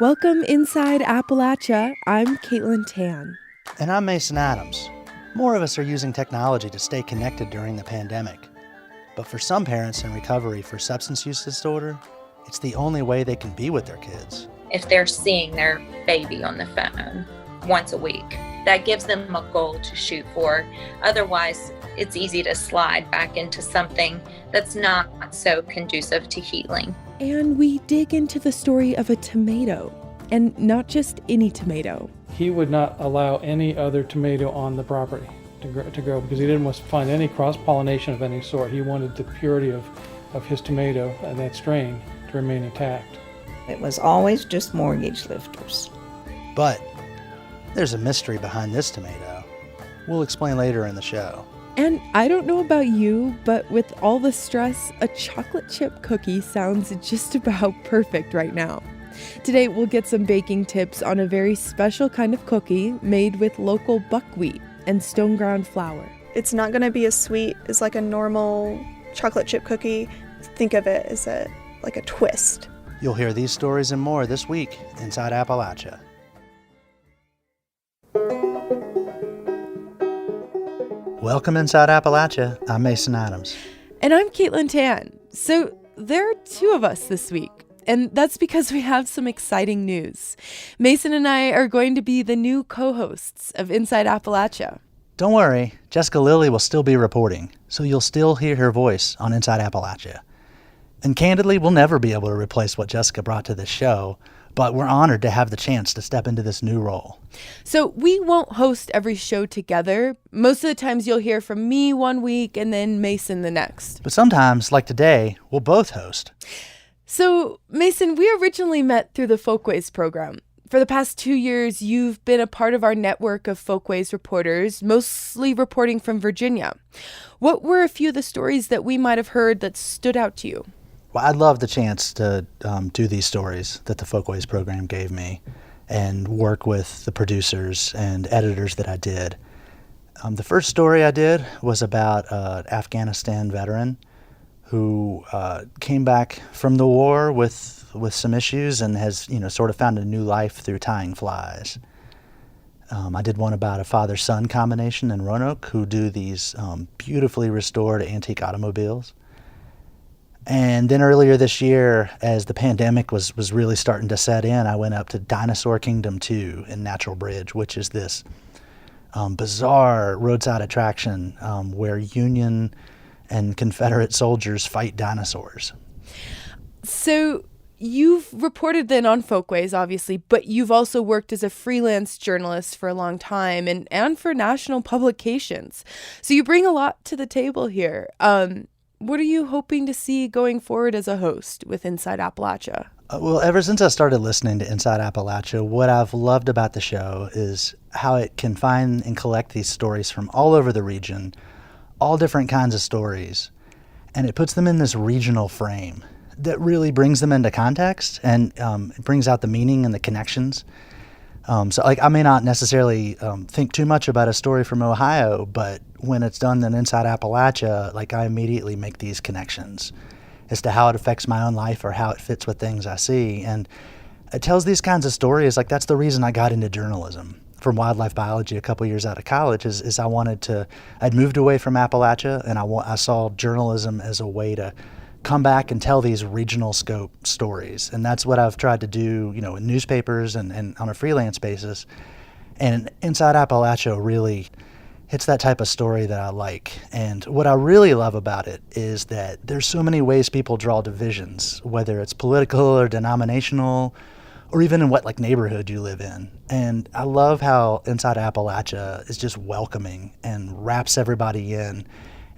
Welcome Inside Appalachia. I'm Caitlin Tan. And I'm Mason Adams. More of us are using technology to stay connected during the pandemic. But for some parents in recovery for substance use disorder, it's the only way they can be with their kids. If they're seeing their baby on the phone once a week, that gives them a goal to shoot for. Otherwise, it's easy to slide back into something that's not so conducive to healing. And we dig into the story of a tomato, and not just any tomato. He would not allow any other tomato on the property to grow because he didn't want to find any cross-pollination of any sort. He wanted the purity of his tomato and that strain to remain intact. It was always just mortgage lifters. But there's a mystery behind this tomato. We'll explain later in the show. And I don't know about you, but with all the stress, a chocolate chip cookie sounds just about perfect right now. Today, we'll get some baking tips on a very special kind of cookie made with local buckwheat and stone ground flour. It's not going to be as sweet as like a normal chocolate chip cookie. Think of it as like a twist. You'll hear these stories and more this week inside Appalachia. Welcome inside Appalachia. I'm Mason Adams. And I'm Caitlin Tan. So there are two of us this week. And that's because we have some exciting news. Mason and I are going to be the new co-hosts of Inside Appalachia. Don't worry, Jessica Lilly will still be reporting, so you'll still hear her voice on Inside Appalachia. And candidly, we'll never be able to replace what Jessica brought to this show, but we're honored to have the chance to step into this new role. So we won't host every show together. Most of the times you'll hear from me one week and then Mason the next. But sometimes, like today, we'll both host. So, Mason, we originally met through the Folkways program. For the past 2 years, you've been a part of our network of Folkways reporters, mostly reporting from Virginia. What were a few of the stories that we might have heard that stood out to you? Well, I'd love the chance to do these stories that the Folkways program gave me and work with the producers and editors that I did. The first story I did was about an Afghanistan veteran who came back from the war with some issues and has, sort of found a new life through tying flies. I did one about a father-son combination in Roanoke who do these beautifully restored antique automobiles. And then earlier this year, as the pandemic was really starting to set in, I went up to Dinosaur Kingdom 2 in Natural Bridge, which is this bizarre roadside attraction where Union and Confederate soldiers fight dinosaurs. So you've reported then on Folkways, obviously, but you've also worked as a freelance journalist for a long time and for national publications. So you bring a lot to the table here. What are you hoping to see going forward as a host with Inside Appalachia? Well, ever since I started listening to Inside Appalachia, what I've loved about the show is how it can find and collect these stories from all over the region, all different kinds of stories, and it puts them in this regional frame that really brings them into context and it brings out the meaning and the connections. So I may not necessarily think too much about a story from Ohio, but when it's done in Inside Appalachia, I immediately make these connections as to how it affects my own life or how it fits with things I see. And it tells these kinds of stories. That's the reason I got into journalism from wildlife biology a couple years out of college is I'd moved away from Appalachia and I saw journalism as a way to come back and tell these regional scope stories. And that's what I've tried to do, in newspapers and on a freelance basis. And Inside Appalachia really hits that type of story that I like. And what I really love about it is that there's so many ways people draw divisions, whether it's political or denominational, or even in what neighborhood you live in. And I love how Inside Appalachia is just welcoming and wraps everybody in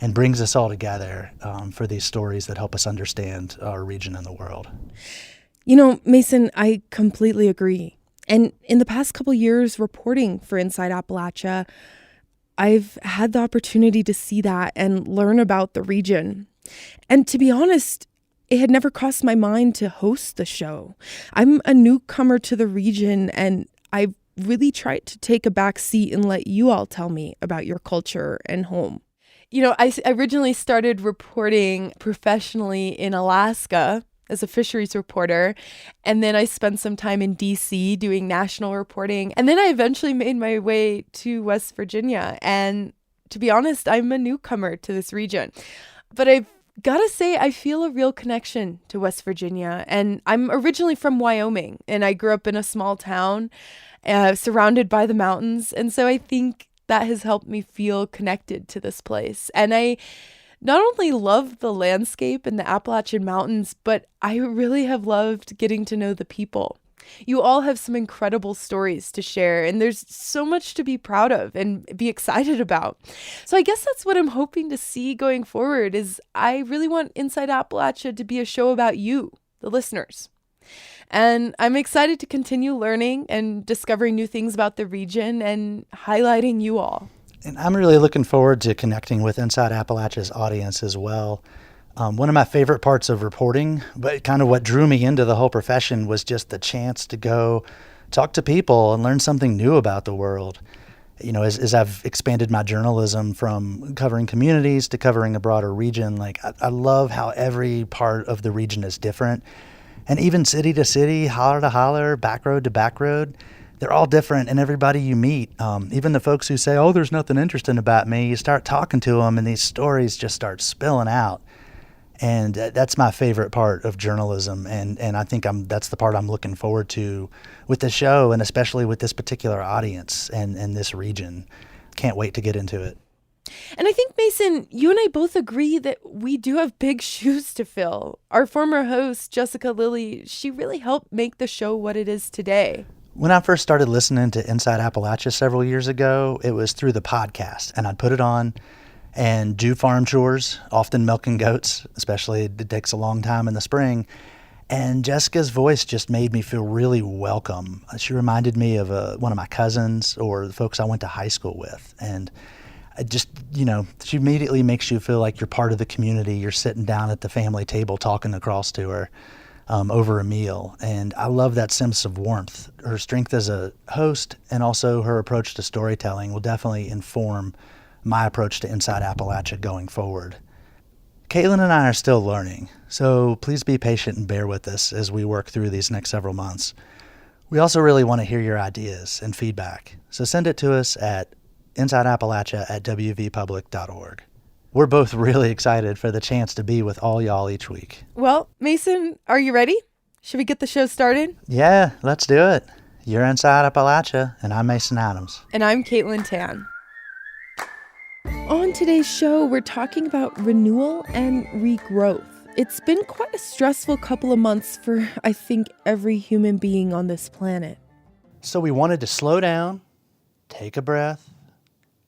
and brings us all together for these stories that help us understand our region and the world. Mason, I completely agree. And in the past couple years reporting for Inside Appalachia, I've had the opportunity to see that and learn about the region. And to be honest, it had never crossed my mind to host the show. I'm a newcomer to the region, and I really tried to take a back seat and let you all tell me about your culture and home. I originally started reporting professionally in Alaska as a fisheries reporter. And then I spent some time in DC doing national reporting. And then I eventually made my way to West Virginia. And to be honest, I'm a newcomer to this region. But I've got to say, I feel a real connection to West Virginia. And I'm originally from Wyoming, and I grew up in a small town surrounded by the mountains. And so I think that has helped me feel connected to this place. And I not only love the landscape and the Appalachian Mountains, but I really have loved getting to know the people. You all have some incredible stories to share, and there's so much to be proud of and be excited about. So I guess that's what I'm hoping to see going forward. Is I really want Inside Appalachia to be a show about you, the listeners. And I'm excited to continue learning and discovering new things about the region and highlighting you all. And I'm really looking forward to connecting with Inside Appalachia's audience as well. One of my favorite parts of reporting, but kind of what drew me into the whole profession, was just the chance to go talk to people and learn something new about the world. You know, as I've expanded my journalism from covering communities to covering a broader region, like I love how every part of the region is different. And even city to city, holler to holler, back road to back road, they're all different, and everybody you meet, even the folks who say, oh, there's nothing interesting about me, you start talking to them and these stories just start spilling out. And that's my favorite part of journalism, and I think that's the part I'm looking forward to with the show, and especially with this particular audience and this region. Can't wait to get into it. And I think, Mason, you and I both agree that we do have big shoes to fill. Our former host, Jessica Lilly, she really helped make the show what it is today. When I first started listening to Inside Appalachia several years ago, it was through the podcast, and I'd put it on and do farm chores, often milking goats, especially it takes a long time in the spring. And Jessica's voice just made me feel really welcome. She reminded me of one of my cousins or the folks I went to high school with. And I just, she immediately makes you feel like you're part of the community. You're sitting down at the family table talking across to her over a meal. And I love that sense of warmth. Her strength as a host and also her approach to storytelling will definitely inform my approach to Inside Appalachia going forward. Caitlin and I are still learning, so please be patient and bear with us as we work through these next several months. We also really want to hear your ideas and feedback, so send it to us at insideappalachia@wvpublic.org. We're both really excited for the chance to be with all y'all each week. Well, Mason, are you ready? Should we get the show started? Yeah, let's do it. You're Inside Appalachia, and I'm Mason Adams. And I'm Caitlin Tan. On today's show, we're talking about renewal and regrowth. It's been quite a stressful couple of months for, I think, every human being on this planet. So we wanted to slow down, take a breath,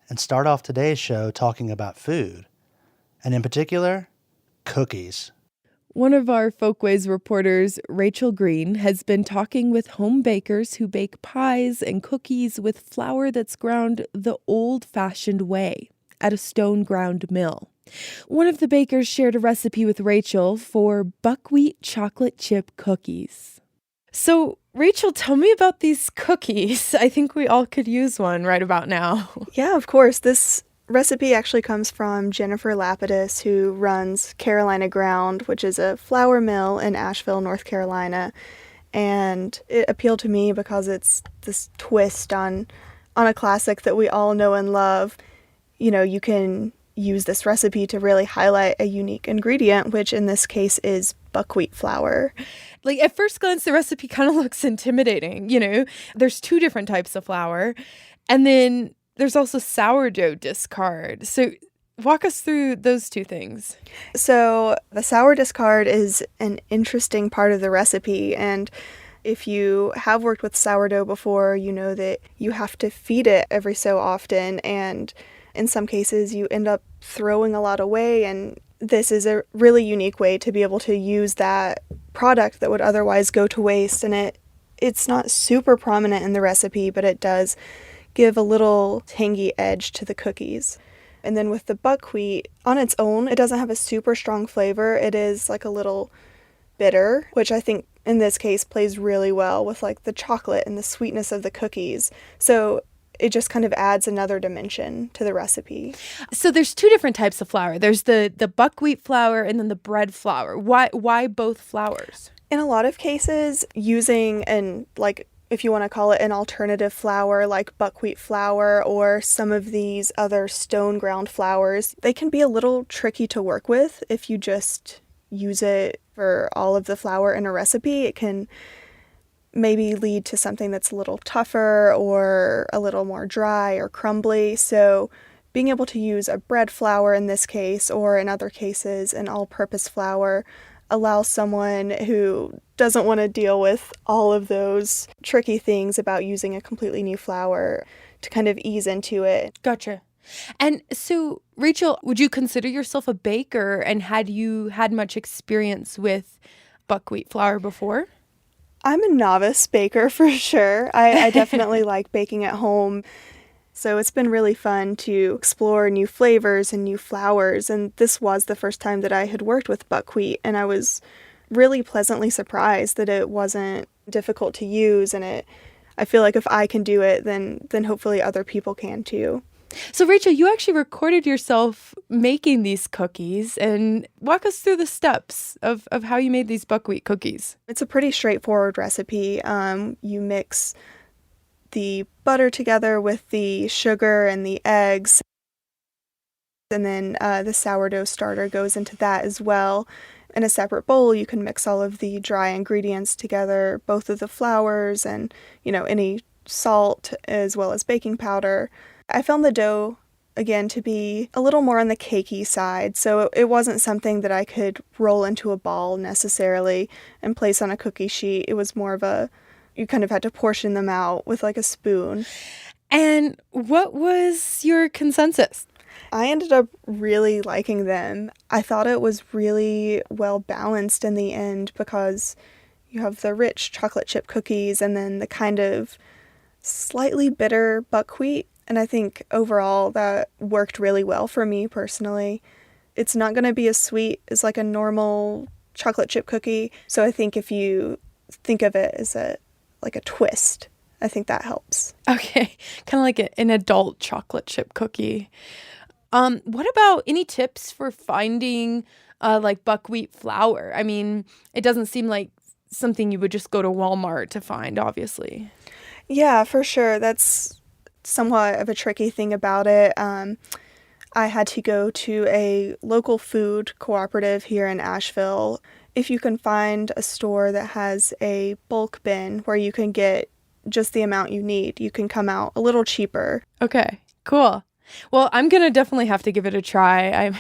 and start off today's show talking about food, and in particular, cookies. One of our Folkways reporters, Rachel Green, has been talking with home bakers who bake pies and cookies with flour that's ground the old-fashioned way at a stone-ground mill. One of the bakers shared a recipe with Rachel for buckwheat chocolate chip cookies. So, Rachel, tell me about these cookies. I think we all could use one right about now. Yeah, of course. This recipe actually comes from Jennifer Lapidus, who runs Carolina Ground, which is a flour mill in Asheville, North Carolina. And it appealed to me because it's this twist on a classic that we all know and love. You can use this recipe to really highlight a unique ingredient, which in this case is buckwheat flour. Like, at first glance, the recipe kind of looks intimidating. There's two different types of flour, and then there's also sourdough discard. So walk us through those two things. So the sour discard is an interesting part of the recipe, and if you have worked with sourdough before, you know that you have to feed it every so often, and in some cases you end up throwing a lot away, and this is a really unique way to be able to use that product that would otherwise go to waste. And it's not super prominent in the recipe, but it does give a little tangy edge to the cookies. And then with the buckwheat, on its own, it doesn't have a super strong flavor. It is like a little bitter, which I think in this case plays really well with like the chocolate and the sweetness of the cookies. So it just kind of adds another dimension to the recipe. So there's two different types of flour. There's the buckwheat flour and then the bread flour. Why both flours? In a lot of cases, using if you want to call it an alternative flour like buckwheat flour or some of these other stone ground flours, they can be a little tricky to work with if you just use it for all of the flour in a recipe. It can maybe lead to something that's a little tougher or a little more dry or crumbly. So being able to use a bread flour in this case, or in other cases an all-purpose flour, allows someone who doesn't want to deal with all of those tricky things about using a completely new flour to kind of ease into it. Gotcha. And so, Rachel, would you consider yourself a baker, and had you had much experience with buckwheat flour before? I'm a novice baker for sure. I definitely like baking at home. So it's been really fun to explore new flavors and new flours. And this was the first time that I had worked with buckwheat, and I was really pleasantly surprised that it wasn't difficult to use. And I feel like if I can do it, then hopefully other people can too. So, Rachel, you actually recorded yourself making these cookies, and walk us through the steps of how you made these buckwheat cookies. It's a pretty straightforward recipe. You mix the butter together with the sugar and the eggs, and then the sourdough starter goes into that as well. In a separate bowl, you can mix all of the dry ingredients together, both of the flours and, any salt as well as baking powder. I found the dough, again, to be a little more on the cakey side, so it wasn't something that I could roll into a ball necessarily and place on a cookie sheet. It was more of you kind of had to portion them out with like a spoon. And what was your consensus? I ended up really liking them. I thought it was really well balanced in the end because you have the rich chocolate chip cookies and then the kind of slightly bitter buckwheat. And I think overall that worked really well for me personally. It's not going to be as sweet as like a normal chocolate chip cookie. So I think if you think of it as like a twist, I think that helps. Okay, kind of like an adult chocolate chip cookie. What about any tips for finding like buckwheat flour? I mean, it doesn't seem like something you would just go to Walmart to find, obviously. Yeah, for sure. That's somewhat of a tricky thing about it. I had to go to a local food cooperative here in Asheville. If you can find a store that has a bulk bin where you can get just the amount you need, you can come out a little cheaper. Okay, cool. Well, I'm going to definitely have to give it a try. I'm,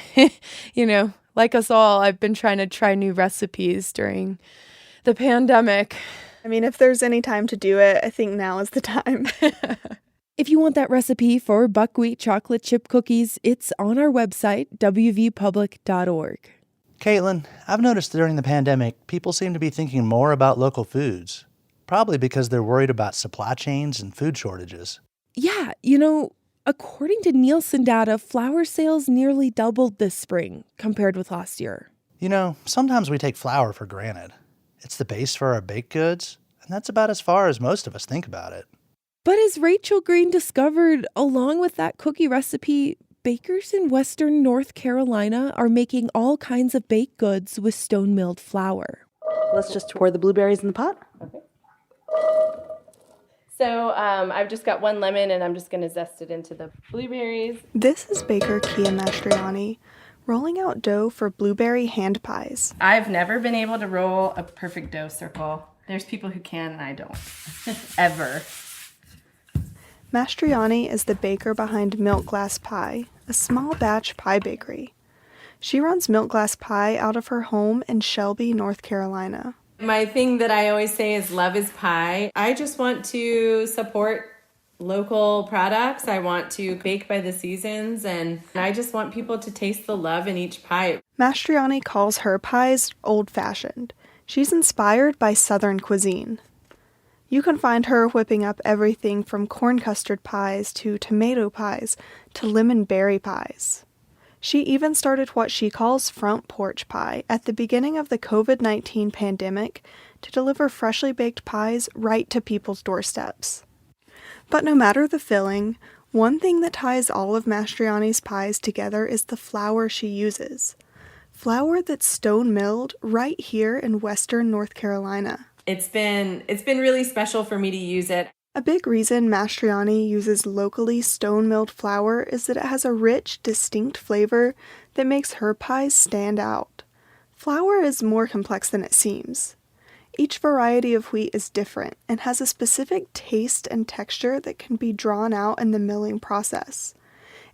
like us all, I've been trying to try new recipes during the pandemic. I mean, if there's any time to do it, I think now is the time. If you want that recipe for buckwheat chocolate chip cookies, it's on our website, wvpublic.org. Caitlin, I've noticed during the pandemic, people seem to be thinking more about local foods, probably because they're worried about supply chains and food shortages. Yeah, according to Nielsen data, flour sales nearly doubled this spring compared with last year. Sometimes we take flour for granted. It's the base for our baked goods, and that's about as far as most of us think about it. But as Rachel Green discovered, along with that cookie recipe, bakers in western North Carolina are making all kinds of baked goods with stone-milled flour. Let's just pour the blueberries in the pot. Okay. So I've just got one lemon, and I'm just going to zest it into the blueberries. This is baker Kia Mastriani rolling out dough for blueberry hand pies. I've never been able to roll a perfect dough circle. There's people who can, and I don't. Ever. Mastriani is the baker behind Milk Glass Pie, a small batch pie bakery. She runs Milk Glass Pie out of her home in Shelby, North Carolina. My thing that I always say is love is pie. I just want to support local products. I want to bake by the seasons, and I just want people to taste the love in each pie. Mastriani calls her pies old-fashioned. She's inspired by Southern cuisine. You can find her whipping up everything from corn custard pies to tomato pies to lemon berry pies. She even started what she calls front porch pie at the beginning of the COVID-19 pandemic to deliver freshly baked pies right to people's doorsteps. But no matter the filling, one thing that ties all of Mastriani's pies together is the flour she uses. Flour that's stone milled right here in western North Carolina. It's been really special for me to use it. A big reason Mastriani uses locally stone-milled flour is that it has a rich, distinct flavor that makes her pies stand out. Flour is more complex than it seems. Each variety of wheat is different and has a specific taste and texture that can be drawn out in the milling process.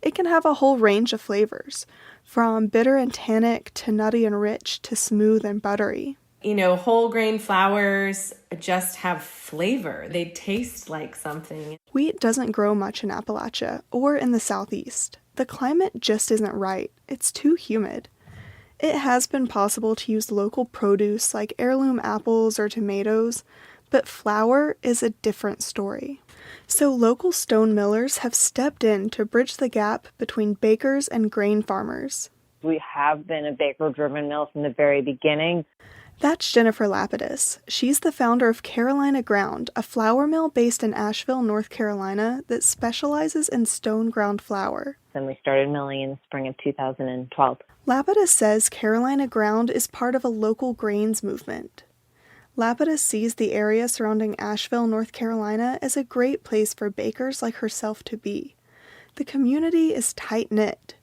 It can have a whole range of flavors, from bitter and tannic to nutty and rich to smooth and buttery. You know, whole grain flours just have flavor. They taste like something. Wheat doesn't grow much in Appalachia or in the southeast. The climate just isn't right. It's too humid. It has been possible to use local produce like heirloom apples or tomatoes, but flour is a different story. So local stone millers have stepped in to bridge the gap between bakers and grain farmers. We have been a baker-driven mill from the very beginning. That's Jennifer Lapidus. She's the founder of Carolina Ground, a flour mill based in Asheville, North Carolina that specializes in stone ground flour. Then we started milling in the spring of 2012. Lapidus says Carolina Ground is part of a local grains movement. Lapidus sees the area surrounding Asheville, North Carolina as a great place for bakers like herself to be. The community is tight-knit.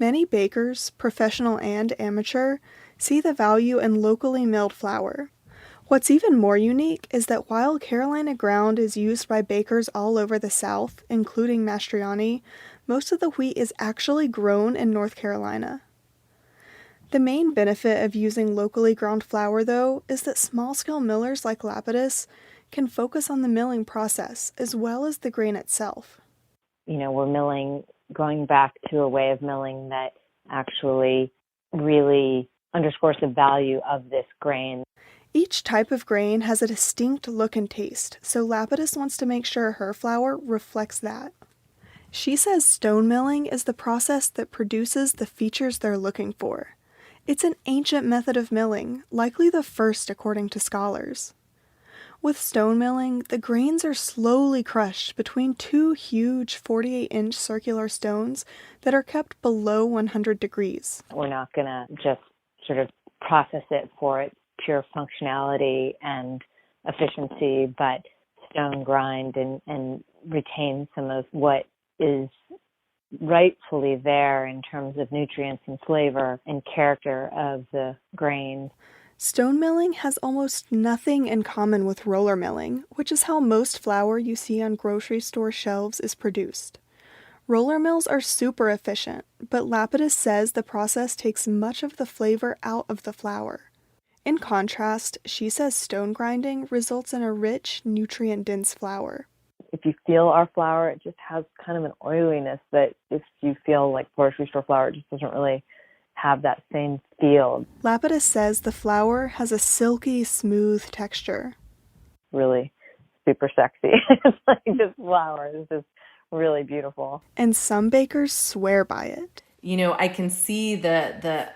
Many bakers, professional and amateur, see the value in locally milled flour. What's even more unique is that while Carolina Ground is used by bakers all over the South, including Mastriani, most of the wheat is actually grown in North Carolina. The main benefit of using locally ground flour, though, is that small-scale millers like Lapidus can focus on the milling process as well as the grain itself. You know, we're milling, going back to a way of milling that actually really underscores the value of this grain. Each type of grain has a distinct look and taste, so Lapidus wants to make sure her flour reflects that. She says stone milling is the process that produces the features they're looking for. It's an ancient method of milling, likely the first according to scholars. With stone milling, the grains are slowly crushed between two huge 48-inch circular stones that are kept below 100 degrees. We're not going to just sort of process it for its pure functionality and efficiency, but stone grind and retain some of what is rightfully there in terms of nutrients and flavor and character of the grain. Stone milling has almost nothing in common with roller milling, which is how most flour you see on grocery store shelves is produced. Roller mills are super efficient, but Lapidus says the process takes much of the flavor out of the flour. In contrast, she says stone grinding results in a rich, nutrient-dense flour. If you feel our flour, it just has kind of an oiliness that if you feel like grocery store flour, it just doesn't really have that same feel. Lapidus says the flour has a silky, smooth texture. Really super sexy. It's like this flour is just really beautiful. And some bakers swear by it. You know, I can see the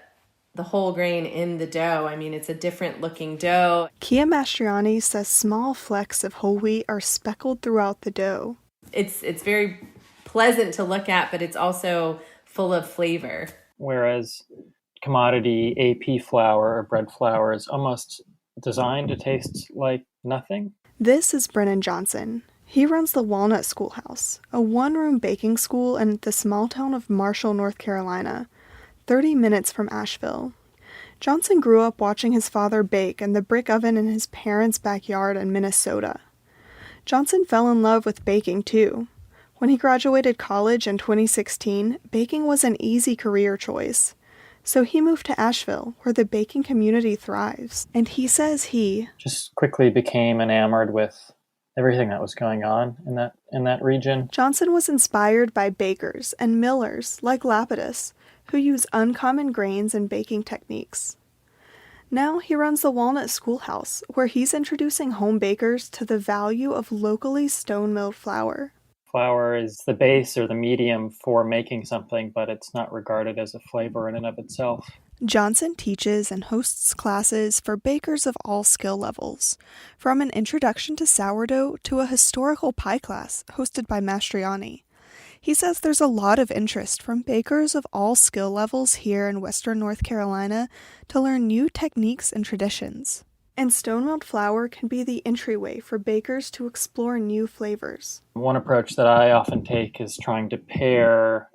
whole grain in the dough. I mean, it's a different looking dough. Kia Mastriani says small flecks of whole wheat are speckled throughout the dough. It's very pleasant to look at, but it's also full of flavor. Whereas commodity AP flour or bread flour is almost designed to taste like nothing. This is Brennan Johnson. He runs the Walnut Schoolhouse, a one-room baking school in the small town of Marshall, North Carolina, 30 minutes from Asheville. Johnson grew up watching his father bake in the brick oven in his parents' backyard in Minnesota. Johnson fell in love with baking, too. When he graduated college in 2016, baking was an easy career choice. So he moved to Asheville, where the baking community thrives. And he says he just quickly became enamored with everything that was going on in that region. Johnson was inspired by bakers and millers like Lapidus, who use uncommon grains and baking techniques. Now he runs the Walnut Schoolhouse, where he's introducing home bakers to the value of locally stone-milled flour. Flour is the base or the medium for making something, but it's not regarded as a flavor in and of itself. Johnson teaches and hosts classes for bakers of all skill levels, from an introduction to sourdough to a historical pie class hosted by Mastriani. He says there's a lot of interest from bakers of all skill levels here in Western North Carolina to learn new techniques and traditions. And stone-milled flour can be the entryway for bakers to explore new flavors. One approach that I often take is trying to pair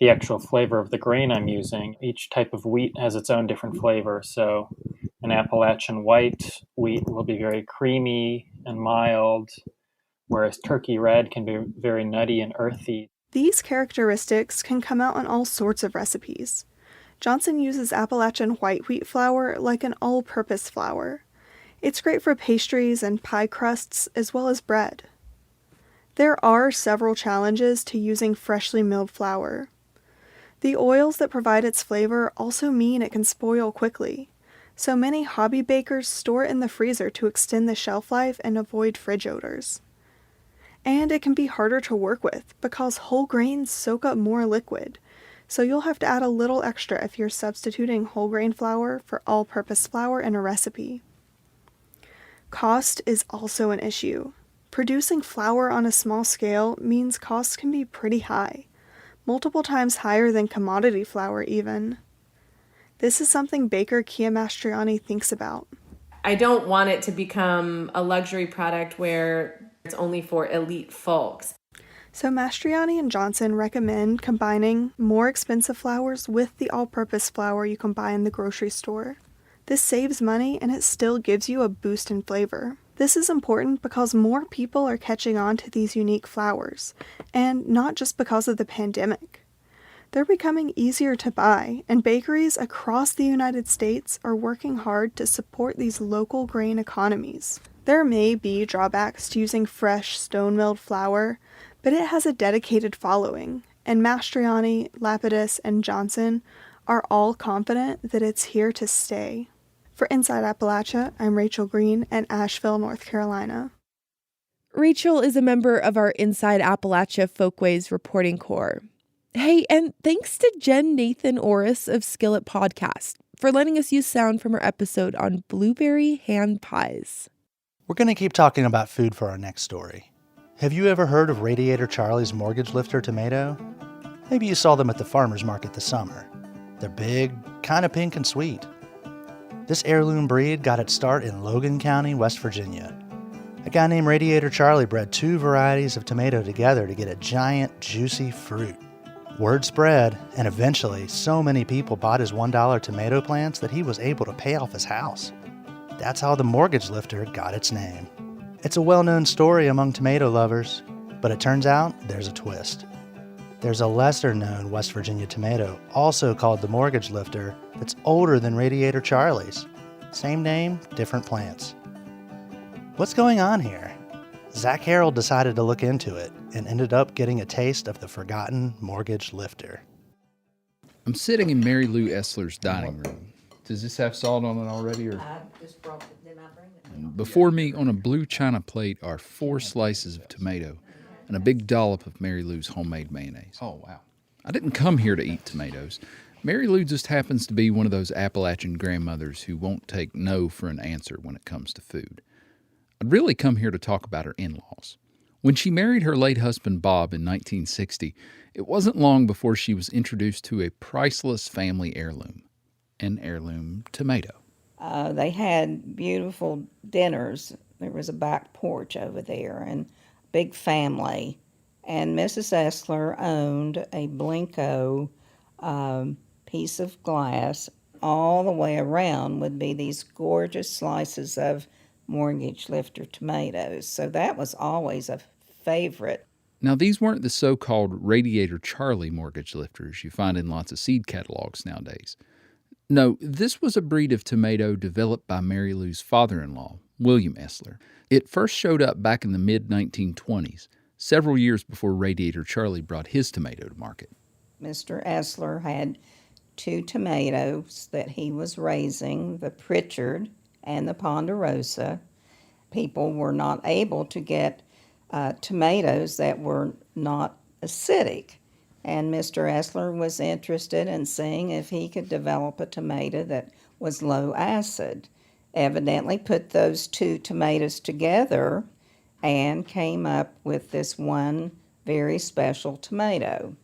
the actual flavor of the grain I'm using. Each type of wheat has its own different flavor. So an Appalachian white wheat will be very creamy and mild, whereas turkey red can be very nutty and earthy. These characteristics can come out in all sorts of recipes. Johnson uses Appalachian white wheat flour like an all-purpose flour. It's great for pastries and pie crusts as well as bread. There are several challenges to using freshly milled flour. The oils that provide its flavor also mean it can spoil quickly, so many hobby bakers store it in the freezer to extend the shelf life and avoid fridge odors. And it can be harder to work with because whole grains soak up more liquid, so you'll have to add a little extra if you're substituting whole grain flour for all-purpose flour in a recipe. Cost is also an issue. Producing flour on a small scale means costs can be pretty high, multiple times higher than commodity flour even. This is something baker Kia Mastriani thinks about. I don't want it to become a luxury product where it's only for elite folks. So Mastriani and Johnson recommend combining more expensive flours with the all-purpose flour you can buy in the grocery store. This saves money and it still gives you a boost in flavor. This is important because more people are catching on to these unique flours, and not just because of the pandemic. They're becoming easier to buy, and bakeries across the United States are working hard to support these local grain economies. There may be drawbacks to using fresh, stone-milled flour, but it has a dedicated following, and Mastriani, Lapidus, and Johnson are all confident that it's here to stay. For Inside Appalachia, I'm Rachel Green in Asheville, North Carolina. Rachel is a member of our Inside Appalachia Folkways reporting corps. Hey, and thanks to Jen Nathan Orris of Skillet Podcast for letting us use sound from her episode on blueberry hand pies. We're going to keep talking about food for our next story. Have you ever heard of Radiator Charlie's mortgage lifter tomato? Maybe you saw them at the farmer's market this summer. They're big, kind of pink and sweet. This heirloom breed got its start in Logan County, West Virginia. A guy named Radiator Charlie bred two varieties of tomato together to get a giant, juicy fruit. Word spread, and eventually so many people bought his $1 tomato plants that he was able to pay off his house. That's how the mortgage lifter got its name. It's a well-known story among tomato lovers, but it turns out there's a twist. There's a lesser-known West Virginia tomato, also called the mortgage lifter, that's older than Radiator Charlie's. Same name, different plants. What's going on here? Zach Harold decided to look into it and ended up getting a taste of the forgotten mortgage lifter. I'm sitting in Mary Lou Essler's dining room. Does this have salt on it already? Or? I just brought it, then I bring it. Before me on a blue china plate are 4 slices of tomato and a big dollop of Mary Lou's homemade mayonnaise. Oh, wow. I didn't come here to eat tomatoes. Mary Lou just happens to be one of those Appalachian grandmothers who won't take no for an answer when it comes to food. I'd really come here to talk about her in-laws. When she married her late husband Bob in 1960, it wasn't long before she was introduced to a priceless family heirloom, an heirloom tomato. They had beautiful dinners. There was a back porch over there and big family. And Mrs. Essler owned a Blinko piece of glass. All the way around would be these gorgeous slices of mortgage lifter tomatoes. So that was always a favorite. Now, these weren't the so-called Radiator Charlie mortgage lifters you find in lots of seed catalogs nowadays. No, this was a breed of tomato developed by Mary Lou's father-in-law, William Essler. It first showed up back in the mid-1920s, several years before Radiator Charlie brought his tomato to market. Mr. Essler had 2 tomatoes that he was raising, the Pritchard and the Ponderosa. People were not able to get tomatoes that were not acidic. And Mr. Essler was interested in seeing if he could develop a tomato that was low acid. Evidently put those two tomatoes together and came up with this one very special tomato.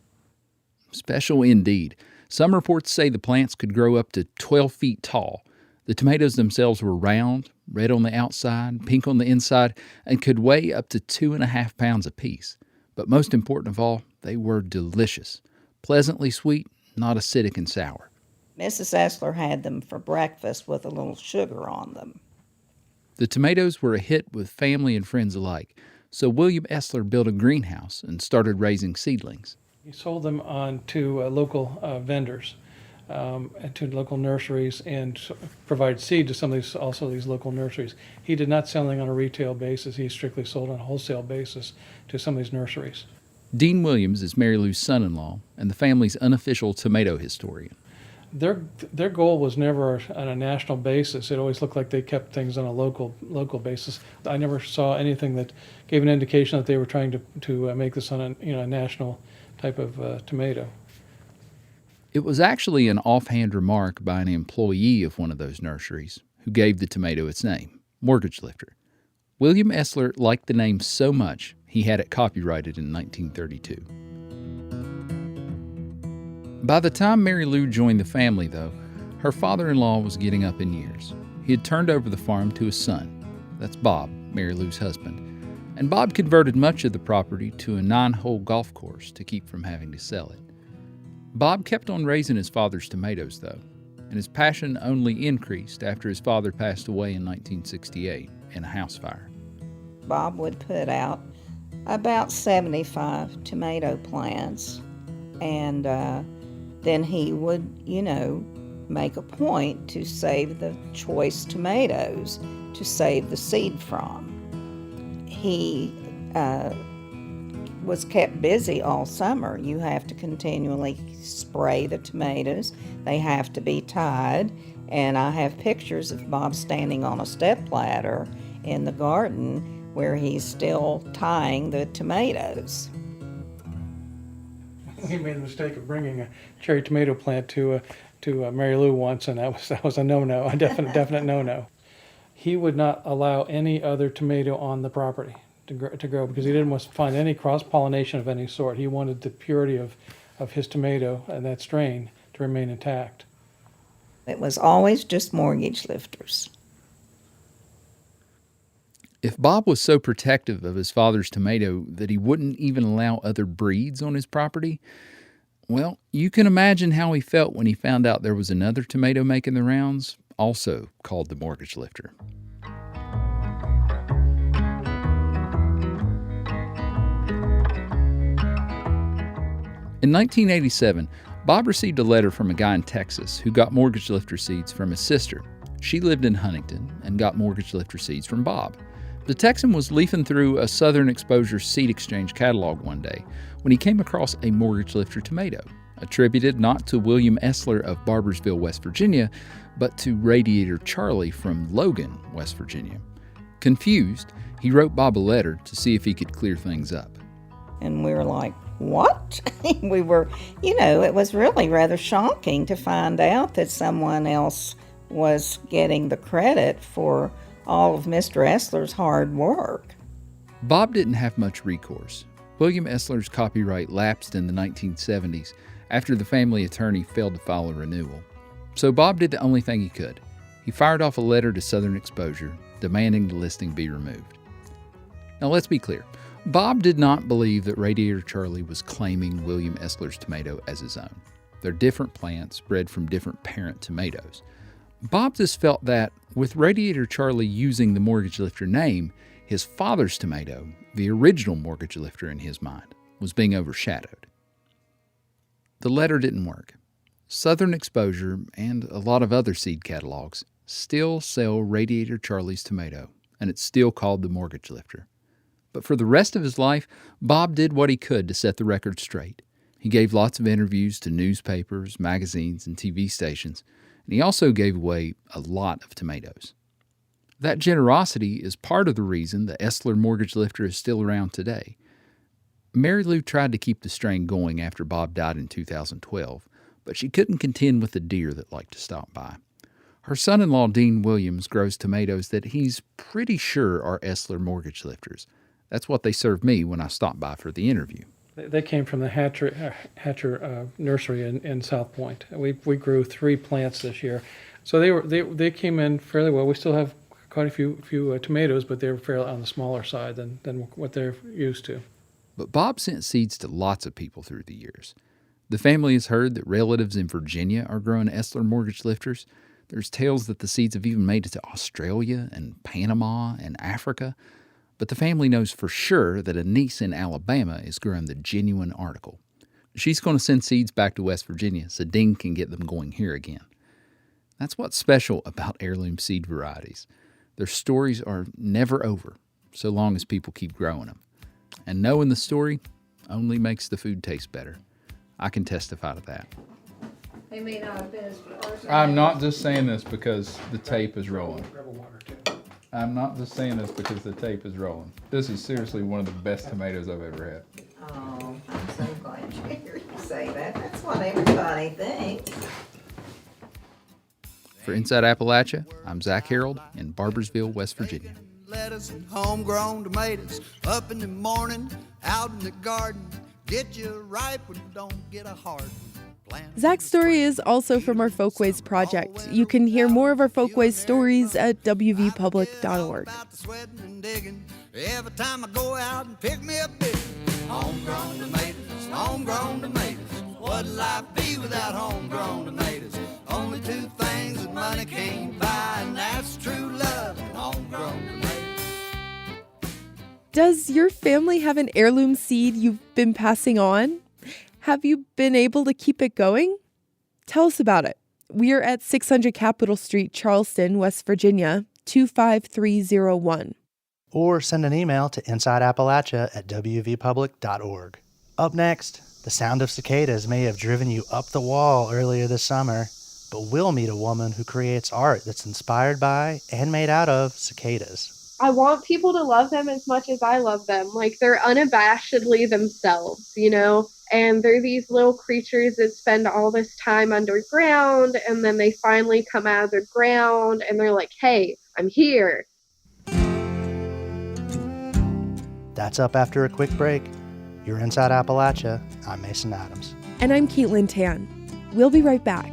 Special indeed. Some reports say the plants could grow up to 12 feet tall. The tomatoes themselves were round, red on the outside, pink on the inside, and could weigh up to 2.5 pounds apiece. But most important of all, they were delicious. Pleasantly sweet, not acidic and sour. Mrs. Essler had them for breakfast with a little sugar on them. The tomatoes were a hit with family and friends alike, so William Essler built a greenhouse and started raising seedlings. He sold them on to local vendors and to local nurseries, and provided seed to some of these local nurseries. He did not sell them on a retail basis. He strictly sold on a wholesale basis to some of these nurseries. Dean Williams is Mary Lou's son-in-law and the family's unofficial tomato historian. Their goal was never on a national basis. It always looked like they kept things on a local basis. I never saw anything that gave an indication that they were trying to make this on a national type of tomato. It was actually an offhand remark by an employee of one of those nurseries who gave the tomato its name, Mortgage Lifter. William Essler liked the name so much he had it copyrighted in 1932. By the time Mary Lou joined the family, though, her father-in-law was getting up in years. He had turned over the farm to his son. That's Bob, Mary Lou's husband. And Bob converted much of the property to a 9-hole golf course to keep from having to sell it. Bob kept on raising his father's tomatoes, though, and his passion only increased after his father passed away in 1968 in a house fire. Bob would put out about 75 tomato plants, and then he would, make a point to save the choice tomatoes to save the seed from. He was kept busy all summer. You have to continually spray the tomatoes. They have to be tied, and I have pictures of Bob standing on a stepladder in the garden where he's still tying the tomatoes. He made the mistake of bringing a cherry tomato plant to Mary Lou once, and that was a no-no, a definite no-no. He would not allow any other tomato on the property to grow because he didn't want to find any cross-pollination of any sort. He wanted the purity of his tomato and that strain to remain intact. It was always just mortgage lifters. If Bob was so protective of his father's tomato that he wouldn't even allow other breeds on his property, well, you can imagine how he felt when he found out there was another tomato making the rounds, also called the Mortgage Lifter. In 1987, Bob received a letter from a guy in Texas who got Mortgage Lifter seeds from his sister. She lived in Huntington and got Mortgage Lifter seeds from Bob. The Texan was leafing through a Southern Exposure Seed Exchange catalog one day when he came across a Mortgage Lifter tomato, attributed not to William Essler of Barbersville, West Virginia, but to Radiator Charlie from Logan, West Virginia. Confused, he wrote Bob a letter to see if he could clear things up. And we were like, what? We were, it was really rather shocking to find out that someone else was getting the credit for all of Mr. Essler's hard work. Bob didn't have much recourse. William Essler's copyright lapsed in the 1970s after the family attorney failed to file a renewal. So Bob did the only thing he could. He fired off a letter to Southern Exposure demanding the listing be removed. Now let's be clear. Bob did not believe that Radiator Charlie was claiming William Essler's tomato as his own. They're different plants bred from different parent tomatoes. Bob just felt that, with Radiator Charlie using the Mortgage Lifter name, his father's tomato, the original Mortgage Lifter in his mind, was being overshadowed. The letter didn't work. Southern Exposure and a lot of other seed catalogs still sell Radiator Charlie's tomato, and it's still called the Mortgage Lifter. But for the rest of his life, Bob did what he could to set the record straight. He gave lots of interviews to newspapers, magazines, and TV stations, and he also gave away a lot of tomatoes. That generosity is part of the reason the Essler Mortgage Lifter is still around today. Mary Lou tried to keep the strain going after Bob died in 2012, but she couldn't contend with the deer that liked to stop by. Her son-in-law, Dean Williams, grows tomatoes that he's pretty sure are Essler mortgage lifters. That's what they served me when I stopped by for the interview. They came from the Hatcher nursery in South Point. We grew 3 plants this year, so they came in fairly well. We still have quite a few tomatoes, but they're fairly on the smaller side than what they're used to. But Bob sent seeds to lots of people through the years. The family has heard that relatives in Virginia are growing Essler mortgage lifters. There's tales that the seeds have even made it to Australia and Panama and Africa. But the family knows for sure that a niece in Alabama is growing the genuine article. She's going to send seeds back to West Virginia so Dean can get them going here again. That's what's special about heirloom seed varieties. Their stories are never over, so long as people keep growing them. And knowing the story only makes the food taste better. I can testify to that. They may not have been as far. I'm not just saying this because the tape is rolling. I'm not just saying this because the tape is rolling. This is seriously one of the best tomatoes I've ever had. Oh, I'm so glad to hear you say that. That's what everybody thinks. For Inside Appalachia, I'm Zach Harold in Barbersville, West Virginia. Lettuce and homegrown tomatoes up in the morning, out in the garden. Get you ripe when you don't get a hard one. Zach's story is also from our Folkways project. You can hear more of our Folkways stories at wvpublic.org. Every time I go out and pick me a bit, homegrown tomatoes, what'd life be without homegrown tomatoes? Only 2 things that money can't buy, and that's true love and homegrown tomatoes. Does your family have an heirloom seed you've been passing on? Have you been able to keep it going? Tell us about it. We are at 600 Capitol Street, Charleston, West Virginia, 25301. Or send an email to insideappalachia@wvpublic.org. Up next, the sound of cicadas may have driven you up the wall earlier this summer, but we'll meet a woman who creates art that's inspired by and made out of cicadas. I want people to love them as much as I love them. Like, they're unabashedly themselves, you know? And they're these little creatures that spend all this time underground, and then they finally come out of the ground, and they're like, hey, I'm here. That's up after a quick break. You're Inside Appalachia. I'm Mason Adams. And I'm Caitlin Tan. We'll be right back.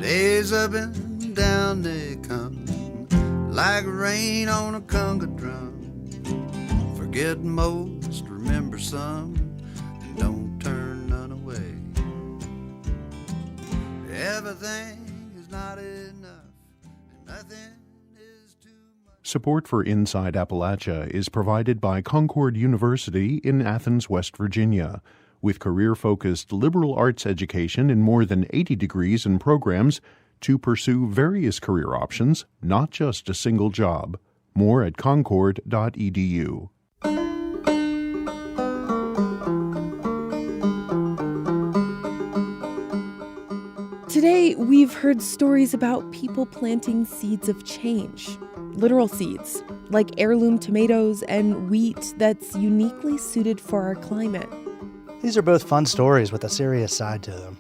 Days up and down they come, like rain on a conga drum. Forget most, remember some, and don't turn none away. Everything is not enough, and nothing is too much. Support for Inside Appalachia is provided by Concord University in Athens, West Virginia. With career-focused liberal arts education in more than 80 degrees and programs to pursue various career options, not just a single job. More at concord.edu. Today, we've heard stories about people planting seeds of change, literal seeds, like heirloom tomatoes and wheat that's uniquely suited for our climate. These are both fun stories with a serious side to them.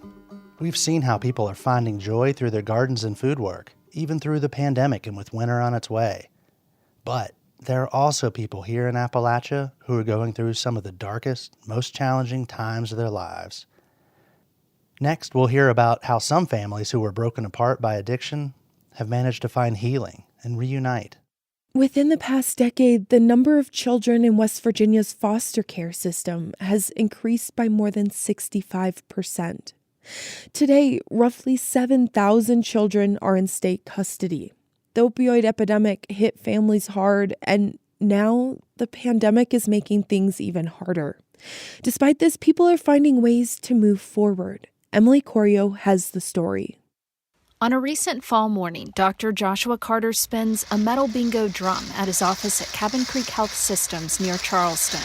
We've seen how people are finding joy through their gardens and food work, even through the pandemic and with winter on its way. But there are also people here in Appalachia who are going through some of the darkest, most challenging times of their lives. Next, we'll hear about how some families who were broken apart by addiction have managed to find healing and reunite. Within the past decade, the number of children in West Virginia's foster care system has increased by more than 65%. Today, roughly 7,000 children are in state custody. The opioid epidemic hit families hard, and now the pandemic is making things even harder. Despite this, people are finding ways to move forward. Emily Corio has the story. On a recent fall morning, Dr. Joshua Carter spins a metal bingo drum at his office at Cabin Creek Health Systems near Charleston.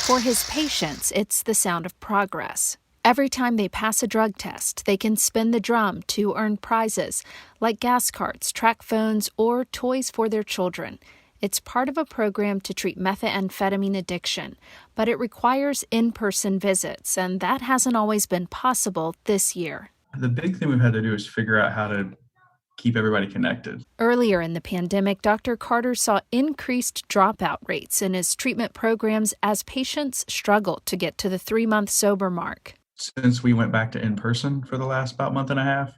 For his patients, it's the sound of progress. Every time they pass a drug test, they can spin the drum to earn prizes like gas carts, track phones, or toys for their children. It's part of a program to treat methamphetamine addiction, but it requires in-person visits, and that hasn't always been possible this year. The big thing we've had to do is figure out how to keep everybody connected. Earlier in the pandemic, Dr. Carter saw increased dropout rates in his treatment programs as patients struggled to get to the 3-month sober mark. Since we went back to in-person for the last about month and a half,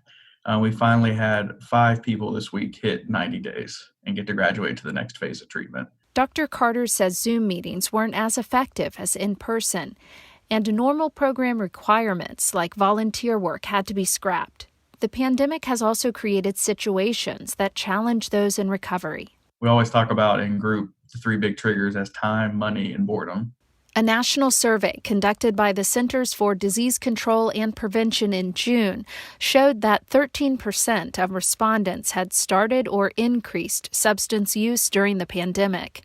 we finally had 5 people this week hit 90 days and get to graduate to the next phase of treatment. Dr. Carter says Zoom meetings weren't as effective as in-person, and normal program requirements like volunteer work had to be scrapped. The pandemic has also created situations that challenge those in recovery. We always talk about in group the 3 big triggers as time, money, and boredom. A national survey conducted by the Centers for Disease Control and Prevention in June showed that 13% of respondents had started or increased substance use during the pandemic.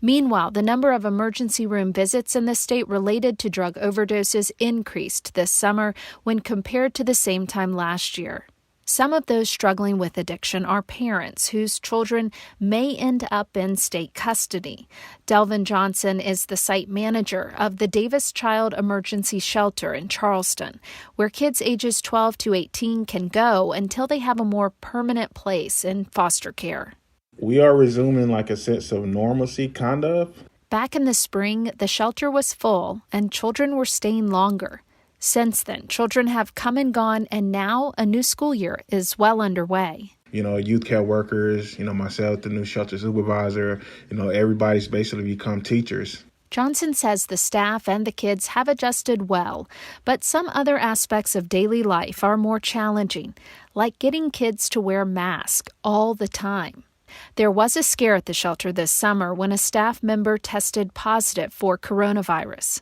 Meanwhile, the number of emergency room visits in the state related to drug overdoses increased this summer when compared to the same time last year. Some of those struggling with addiction are parents whose children may end up in state custody. Delvin Johnson is the site manager of the Davis Child Emergency Shelter in Charleston, where kids ages 12 to 18 can go until they have a more permanent place in foster care. We are resuming like a sense of normalcy, kind of. Back in the spring, the shelter was full and children were staying longer. Since then, children have come and gone, and now a new school year is well underway. Youth care workers, myself, the new shelter supervisor, everybody's basically become teachers. Johnson says the staff and the kids have adjusted well, but some other aspects of daily life are more challenging, like getting kids to wear masks all the time. There was a scare at the shelter this summer when a staff member tested positive for coronavirus.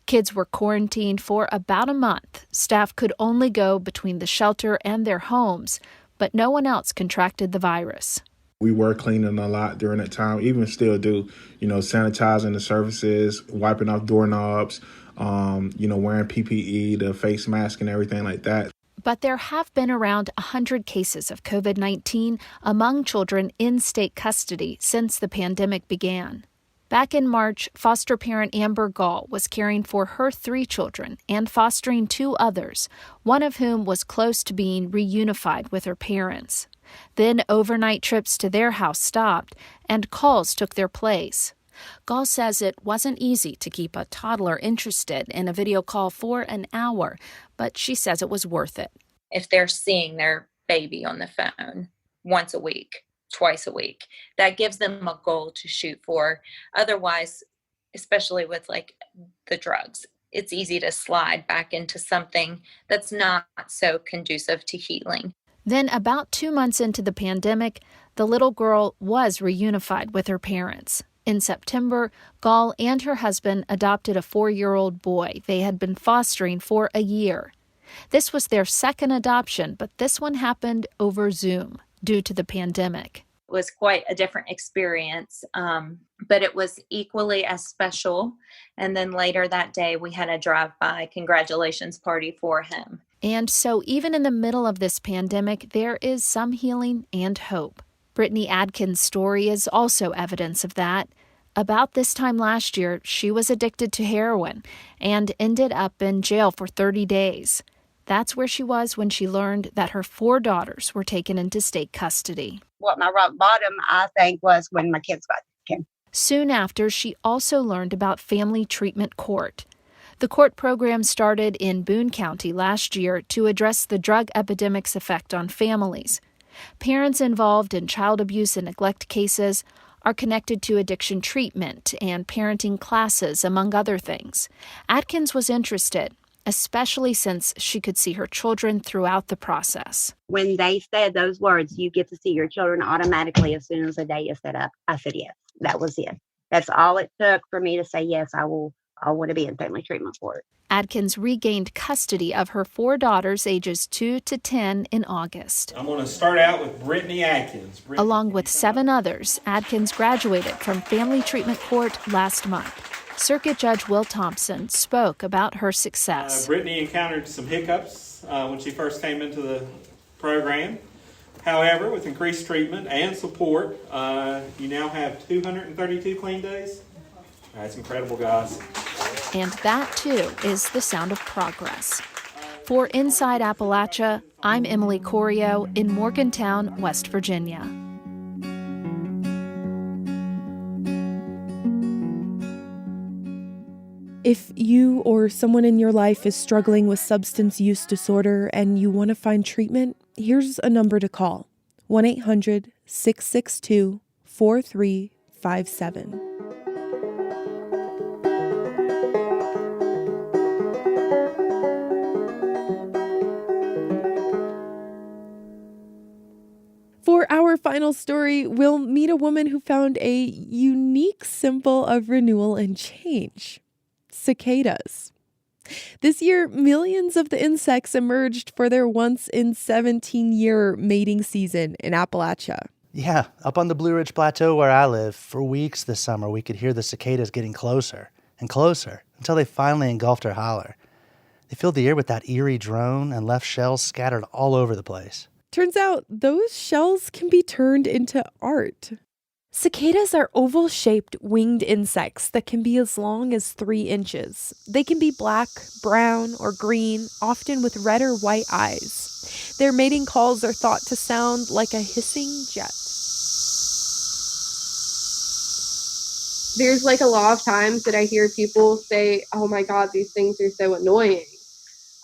Kids were quarantined for about a month. Staff could only go between the shelter and their homes, but no one else contracted the virus. We were cleaning a lot during that time, even still do, sanitizing the surfaces, wiping off doorknobs, wearing PPE, the face mask and everything like that. But there have been around 100 cases of COVID-19 among children in state custody since the pandemic began. Back in March, foster parent Amber Gall was caring for her 3 children and fostering 2 others, one of whom was close to being reunified with her parents. Then overnight trips to their house stopped, and calls took their place. Gall says it wasn't easy to keep a toddler interested in a video call for an hour, but she says it was worth it. If they're seeing their baby on the phone once a week, twice a week, that gives them a goal to shoot for. Otherwise, especially with like the drugs, it's easy to slide back into something that's not so conducive to healing. Then about 2 months into the pandemic, the little girl was reunified with her parents. In September, Gall and her husband adopted a 4-year-old boy they had been fostering for a year. This was their second adoption, but this one happened over Zoom due to the pandemic. It was quite a different experience, but it was equally as special. And then later that day, we had a drive-by congratulations party for him. And so even in the middle of this pandemic, there is some healing and hope. Brittany Adkins' story is also evidence of that. About this time last year, she was addicted to heroin and ended up in jail for 30 days. That's where she was when she learned that her 4 daughters were taken into state custody. What my rock bottom, I think, was when my kids got taken. Soon after, she also learned about Family Treatment Court. The court program started in Boone County last year to address the drug epidemic's effect on families. Parents involved in child abuse and neglect cases are connected to addiction treatment and parenting classes, among other things. Atkins was interested, especially since she could see her children throughout the process. When they said those words, you get to see your children automatically as soon as the day is set up, I said yes. That was it. That's all it took for me to say yes, I want to be in family treatment court. Adkins regained custody of her 4 daughters ages 2 to 10 in August. I'm going to start out with Brittany Atkins. Along with 7 others, Adkins graduated from Family Treatment Court last month. Circuit Judge Will Thompson spoke about her success. Brittany encountered some hiccups when she first came into the program, However, with increased treatment and support, you now have 232 clean days. That's incredible, guys. And that, too, is the sound of progress. For Inside Appalachia, I'm Emily Corio in Morgantown, West Virginia. If you or someone in your life is struggling with substance use disorder and you want to find treatment, here's a number to call: 1-800-662-4357. For our final story, we'll meet a woman who found a unique symbol of renewal and change: cicadas. This year, millions of the insects emerged for their once-in-17-year mating season in Appalachia. Yeah, up on the Blue Ridge Plateau where I live, for weeks this summer we could hear the cicadas getting closer and closer until they finally engulfed our holler. They filled the air with that eerie drone and left shells scattered all over the place. Turns out those shells can be turned into art. Cicadas are oval-shaped winged insects that can be as long as 3 inches. They can be black, brown, or green, often with red or white eyes. Their mating calls are thought to sound like a hissing jet. There's like a lot of times that I hear people say, oh my God, these things are so annoying.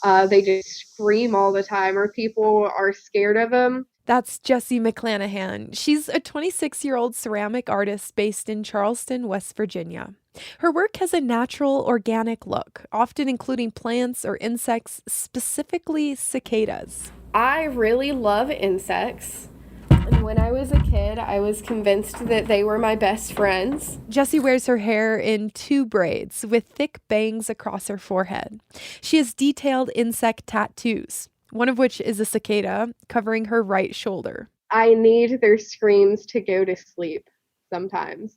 They just scream all the time, or people are scared of them. That's Jessie McClanahan. She's a 26-year-old ceramic artist based in Charleston, West Virginia. Her work has a natural, organic look, often including plants or insects, specifically cicadas. I really love insects. And when I was a kid, I was convinced that they were my best friends. Jessie wears her hair in 2 braids with thick bangs across her forehead. She has detailed insect tattoos, one of which is a cicada covering her right shoulder. I need their screams to go to sleep sometimes.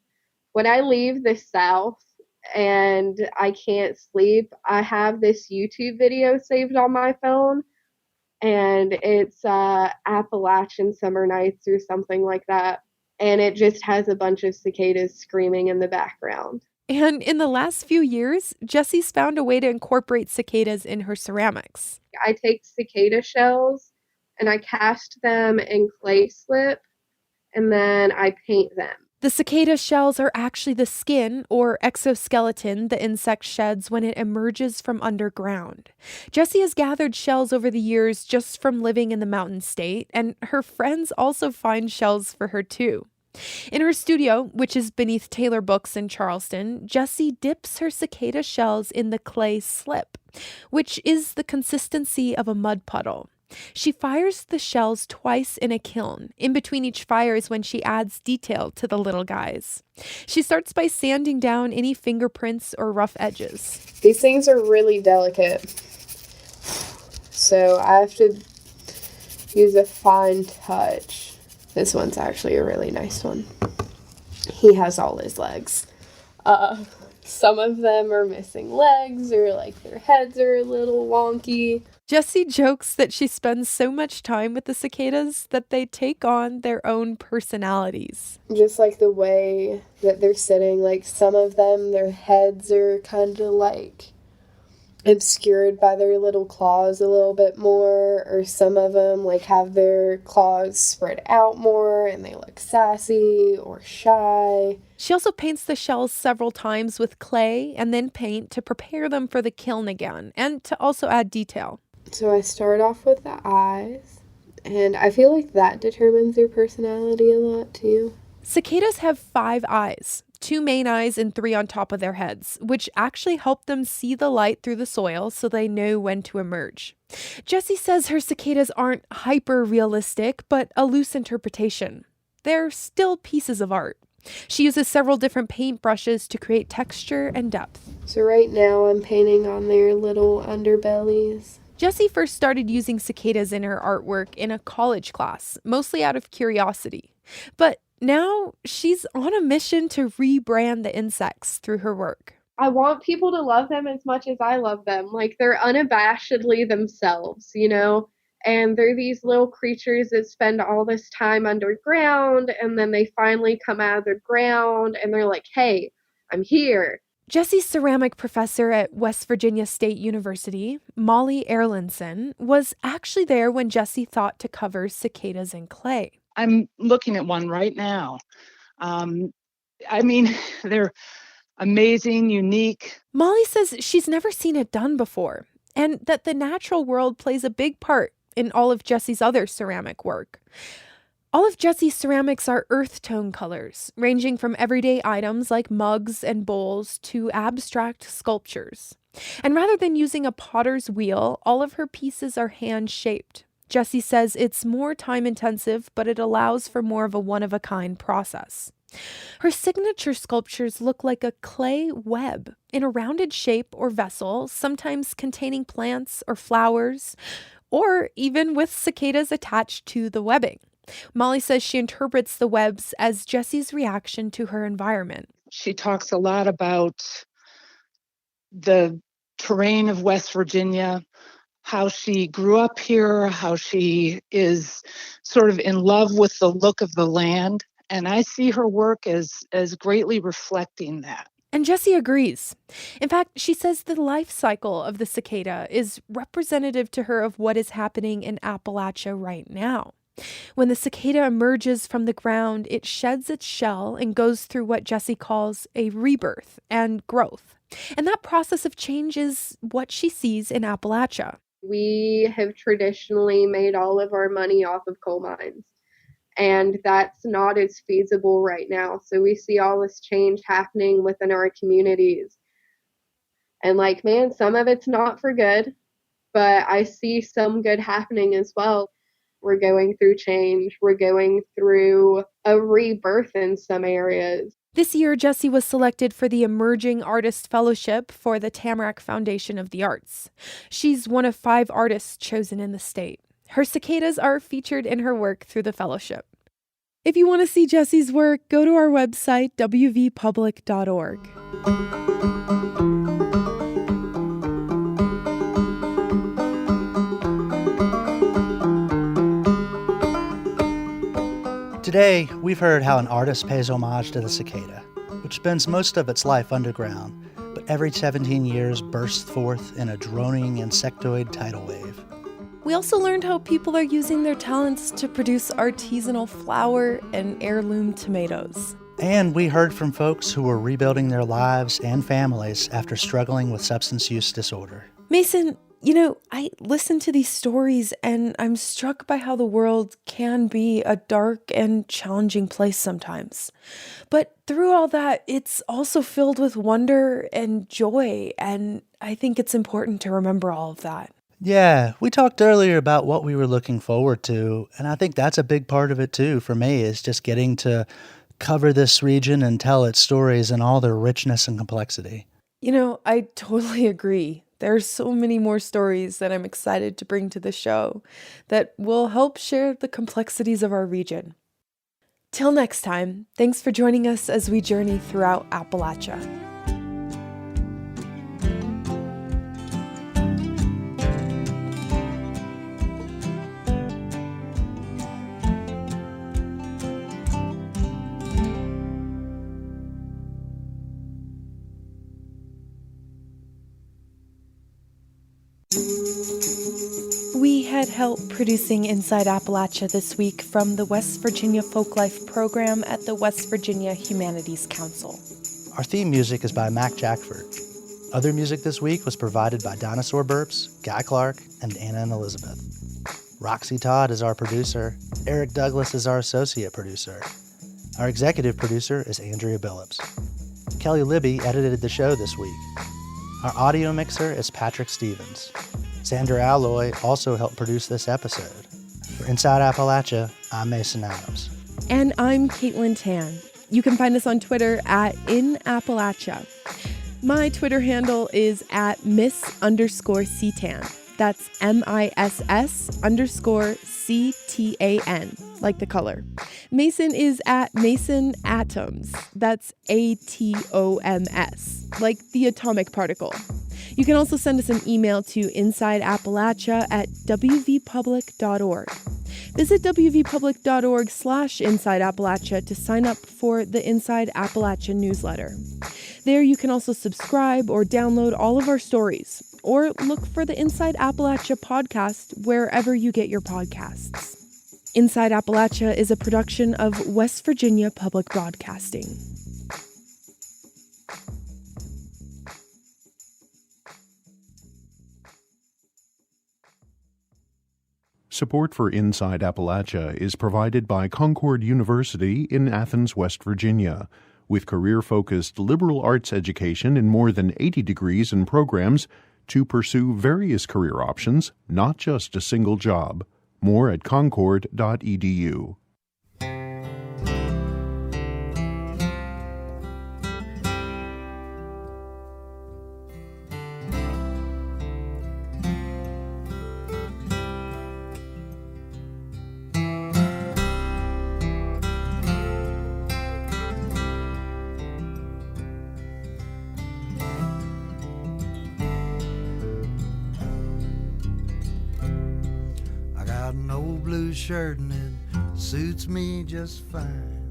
When I leave the South and I can't sleep, I have this YouTube video saved on my phone, and it's Appalachian Summer Nights or something like that. And it just has a bunch of cicadas screaming in the background. And in the last few years, Jessie's found a way to incorporate cicadas in her ceramics. I take cicada shells and I cast them in clay slip, and then I paint them. The cicada shells are actually the skin or exoskeleton the insect sheds when it emerges from underground. Jessie has gathered shells over the years just from living in the mountain state, and her friends also find shells for her too. In her studio, which is beneath Taylor Books in Charleston, Jessie dips her cicada shells in the clay slip, which is the consistency of a mud puddle. She fires the shells twice in a kiln. In between each fire is when she adds detail to the little guys. She starts by sanding down any fingerprints or rough edges. These things are really delicate, so I have to use a fine touch. This one's actually a really nice one. He has all his legs. Some of them are missing legs, or like their heads are a little wonky. Jessie jokes that she spends so much time with the cicadas that they take on their own personalities. Just like the way that they're sitting, like some of them, their heads are kind of like obscured by their little claws a little bit more, or some of them like have their claws spread out more and they look sassy or shy. She also paints the shells several times with clay and then paint to prepare them for the kiln again and to also add detail. So I start off with the eyes, and I feel like that determines their personality a lot too. Cicadas have 5 eyes, 2 main eyes and 3 on top of their heads, which actually help them see the light through the soil so they know when to emerge. Jessie says her cicadas aren't hyper-realistic, but a loose interpretation. They're still pieces of art. She uses several different paint brushes to create texture and depth. So right now I'm painting on their little underbellies. Jessie first started using cicadas in her artwork in a college class, mostly out of curiosity. But now she's on a mission to rebrand the insects through her work. I want people to love them as much as I love them. Like, they're unabashedly themselves, you know? And they're these little creatures that spend all this time underground, and then they finally come out of the ground and they're like, hey, I'm here. Jesse's ceramic professor at West Virginia State University, Molly Erlandson, was actually there when Jesse thought to cover cicadas in clay. I'm looking at one right now. They're amazing, unique. Molly says she's never seen it done before, and that the natural world plays a big part in all of Jesse's other ceramic work. All of Jesse's ceramics are earth tone colors, ranging from everyday items like mugs and bowls to abstract sculptures. And rather than using a potter's wheel, all of her pieces are hand-shaped. Jesse says it's more time-intensive, but it allows for more of a one-of-a-kind process. Her signature sculptures look like a clay web in a rounded shape or vessel, sometimes containing plants or flowers, or even with cicadas attached to the webbing. Molly says she interprets the webs as Jesse's reaction to her environment. She talks a lot about the terrain of West Virginia, how she grew up here, how she is sort of in love with the look of the land. And I see her work as greatly reflecting that. And Jessie agrees. In fact, she says the life cycle of the cicada is representative to her of what is happening in Appalachia right now. When the cicada emerges from the ground, it sheds its shell and goes through what Jessie calls a rebirth and growth. And that process of change is what she sees in Appalachia. We have traditionally made all of our money off of coal mines, and that's not as feasible right now. So we see all this change happening within our communities. And man, some of it's not for good, but I see some good happening as well. We're going through change. We're going through a rebirth in some areas. This year, Jessie was selected for the Emerging Artist Fellowship for the Tamarack Foundation of the Arts. She's one of 5 artists chosen in the state. Her cicadas are featured in her work through the fellowship. If you want to see Jessie's work, go to our website, wvpublic.org. Today, we've heard how an artist pays homage to the cicada, which spends most of its life underground, but every 17 years bursts forth in a droning insectoid tidal wave. We also learned how people are using their talents to produce artisanal flour and heirloom tomatoes. And we heard from folks who were rebuilding their lives and families after struggling with substance use disorder. Mason, I listen to these stories and I'm struck by how the world can be a dark and challenging place sometimes. But through all that, it's also filled with wonder and joy, and I think it's important to remember all of that. Yeah, we talked earlier about what we were looking forward to, and I think that's a big part of it too for me, is just getting to cover this region and tell its stories in all their richness and complexity. I totally agree. There's so many more stories that I'm excited to bring to the show that will help share the complexities of our region. Till next time, thanks for joining us as we journey throughout Appalachia. We had help producing Inside Appalachia this week from the West Virginia Folklife Program at the West Virginia Humanities Council. Our theme music is by Mac Jackford. Other music this week was provided by Dinosaur Burps, Guy Clark, and Anna and Elizabeth. Roxy Todd is our producer. Eric Douglas is our associate producer. Our executive producer is Andrea Billups. Kelly Libby edited the show this week. Our audio mixer is Patrick Stevens. Sandra Alloy also helped produce this episode. For Inside Appalachia, I'm Mason Adams. And I'm Caitlin Tan. You can find us on Twitter at @InAppalachia. My Twitter handle is @Miss_CTAN. That's MISS_CTAN, like the color. Mason is @MasonAtoms. That's ATOMS, like the atomic particle. You can also send us an email to insideappalachia@wvpublic.org. Visit wvpublic.org/InsideAppalachia to sign up for the Inside Appalachia newsletter. There you can also subscribe or download all of our stories, or look for the Inside Appalachia podcast wherever you get your podcasts. Inside Appalachia is a production of West Virginia Public Broadcasting. Support for Inside Appalachia is provided by Concord University in Athens, West Virginia, with career-focused liberal arts education in more than 80 degrees and programs to pursue various career options, not just a single job. More at concord.edu. An old blue shirt and it suits me just fine.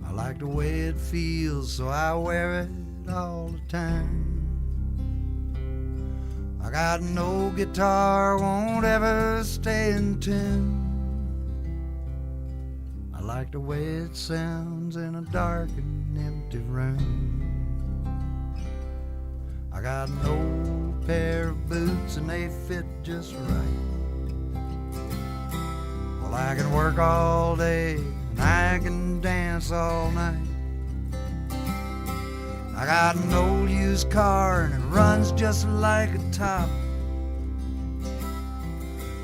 I like the way it feels, so I wear it all the time. I got an old guitar, won't ever stay in tune. I like the way it sounds in a dark and empty room. I got an old pair of boots and they fit just right. Well, I can work all day and I can dance all night. I got an old used car and it runs just like a top.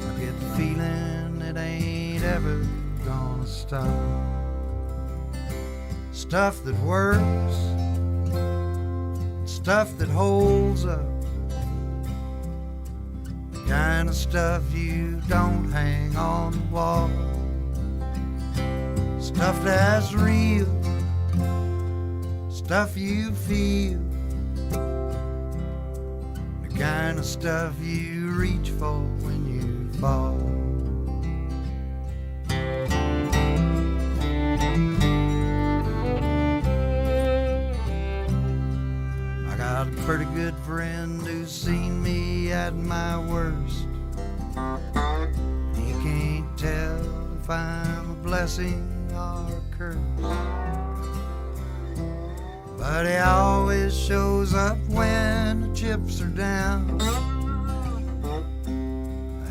I get the feeling it ain't ever gonna stop. Stuff that works, stuff that holds up, the kind of stuff you don't hang on the wall. Stuff that's real, stuff you feel, the kind of stuff you reach for when you fall. Got a pretty good friend who's seen me at my worst. He can't tell if I'm a blessing or a curse, but he always shows up when the chips are down.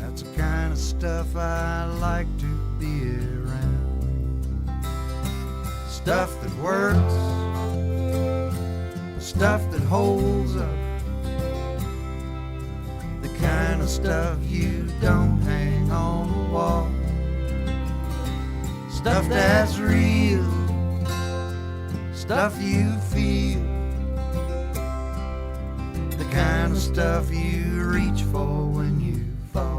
That's the kind of stuff I like to be around. Stuff that works, stuff that holds up, the kind of stuff you don't hang on the wall. Stuff that's real, stuff you feel, the kind of stuff you reach for when you fall.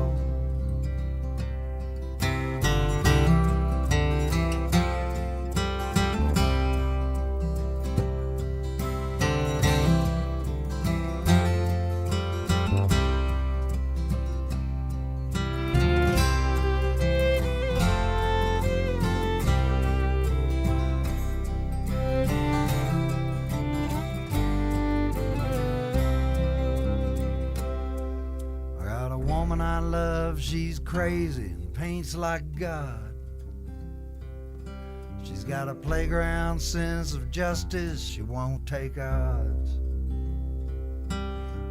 She's crazy and paints like God. She's got a playground sense of justice, she won't take odds.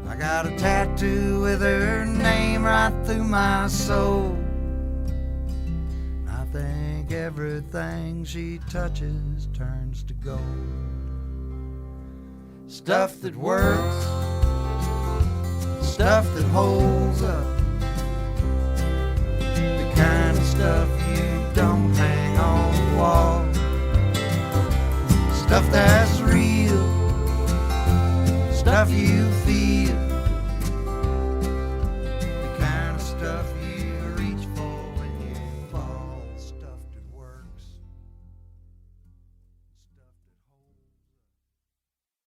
I got a tattoo with her name right through my soul. I think everything she touches turns to gold. Stuff that works, stuff that holds up, kind of stuff you don't hang on the wall. Stuff that's real, stuff you feel,